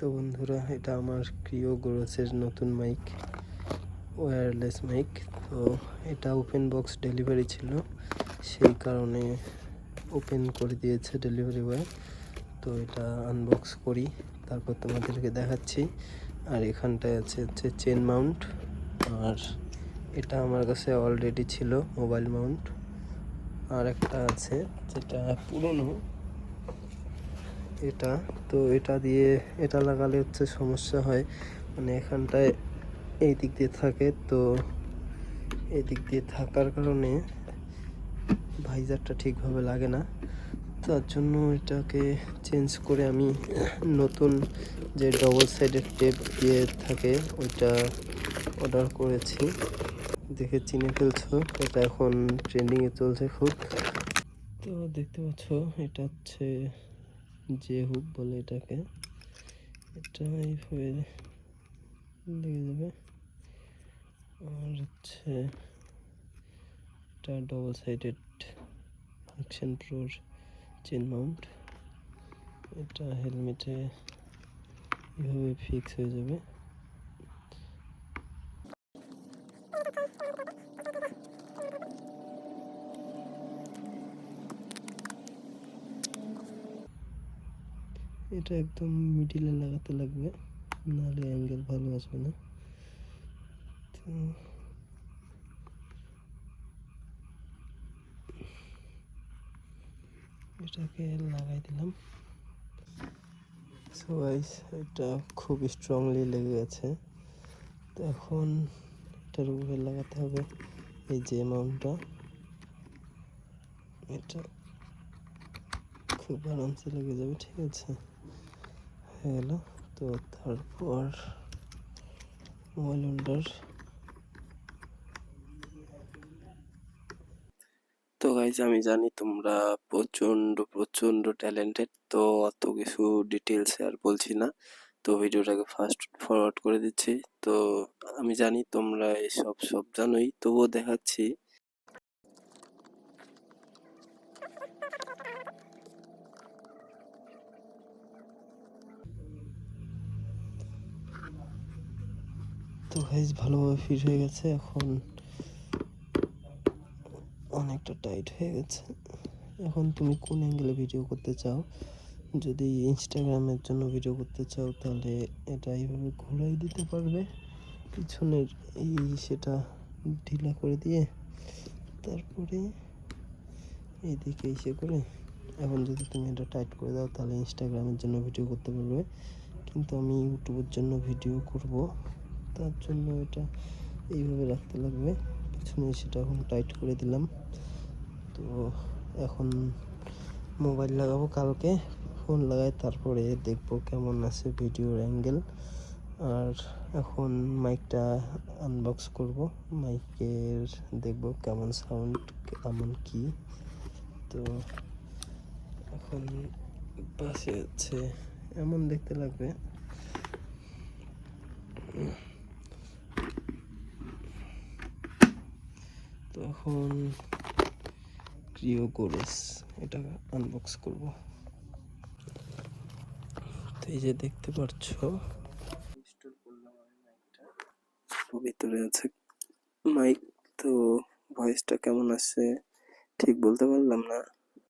তো বন্ধুরা, এটা আমার ক্রিও গোরসের নতুন মাইক, ওয়্যারলেস মাইক। তো এটা ওপেন বক্স ডেলিভারি ছিল, সেই কারণে ওপেন করে দিয়েছে ডেলিভারি বয়। তো এটা আনবক্স করি, তারপর তোমাদেরকে দেখাচ্ছি। আর এখানটায় হচ্ছে চেন মাউন্ট, আর এটা আমার কাছে অলরেডি ছিল মোবাইল মাউন্ট। আর একটা আছে যেটা পুরনো, এটা তো এটা দিয়ে এটা লাগালে হচ্ছে সমস্যা হয়, মানে এখানটায় এই দিক দিয়ে থাকে, তো এই দিক দিয়ে থাকার কারণে ভাইজারটা ঠিকভাবে লাগে না। তার জন্য এটাকে চেঞ্জ করে আমি নতুন যে ডবল সাইডের টেপ দিয়ে থাকে ওইটা অর্ডার করেছি। দেখে চিনে ফেলছো, এটা এখন ট্রেন্ডিংয়ে চলছে খুব। তো দেখতে পাচ্ছ, এটা হচ্ছে যে হুক বলে এটাকে, এটা এইভাবে লেগে যাবে। আর হচ্ছে এটা ডবল সাইডেড অ্যাকশন প্রোর চেন মাউন্ট, এটা হেলমেটে এভাবে ফিক্স হয়ে যাবে। এটা একদম মিডিলে লাগাতে লাগবে, নাহলে অ্যাঙ্গেল ভালো আসবে না। তো এটাকে লাগাই দিলাম। সো গাইস, এটা খুব স্ট্রংলি লেগে গেছে। তো এখন এটার উপরে লাগাতে হবে এই যে মাউন্টটা, এটা খুব আরামসে লেগে যাবে। ঠিক আছে, হয়ে গেল। তো তারপর মোবাইল হোল্ডার। তো গাইজ, আমি জানি তোমরা প্রচণ্ড প্রচণ্ড ট্যালেন্টেড, তো অত কিছু ডিটেলস আর বলছি না। তো ভিডিওটাকে ফাস্ট ফরওয়ার্ড করে দিচ্ছি। তো আমি জানি তোমরা এসব সব জানোই, তবুও দেখাচ্ছি। তো গাইজ, ভালোভাবে ফিট হয়ে গেছে, এখন অনেকটা টাইট হয়ে গেছে। এখন তুমি কোন অ্যাঙ্গেলে ভিডিও করতে চাও, যদি ইনস্টাগ্রামের জন্য ভিডিও করতে চাও তাহলে এটা এইভাবে ঘোরাই দিতে পারবে, পিছনের এই সেটা ঢিলা করে দিয়ে তারপরে এইদিকে এসে করে। এখন যদি তুমি এটা টাইট করে দাও তাহলে ইনস্টাগ্রামের জন্য ভিডিও করতে পারবে, কিন্তু আমি ইউটিউবের জন্য ভিডিও করব, তার জন্য এটা এইভাবে রাখতে লাগবে। পিছনে সেটা এখন টাইট করে দিলাম। তো এখন মোবাইল লাগাবো কালকে, ফোন লাগাই তারপরে দেখবো কেমন আছে ভিডিওর অ্যাঙ্গেল। আর এখন মাইকটা আনবক্স করব, মাইকের দেখব কেমন সাউন্ড, কেমন কি। তো এখন পাশে আছে, এমন দেখতে লাগবে। তো এখন ক্রিও গোরেস এটা আনবক্স করব। তো এই যে দেখতে পাচ্ছ, ইনস্টল করলাম আমি মাইকটা, ভিতরে আছে মাইক। তো ভয়েসটা কেমন আসছে ঠিক বলতে পারলাম না,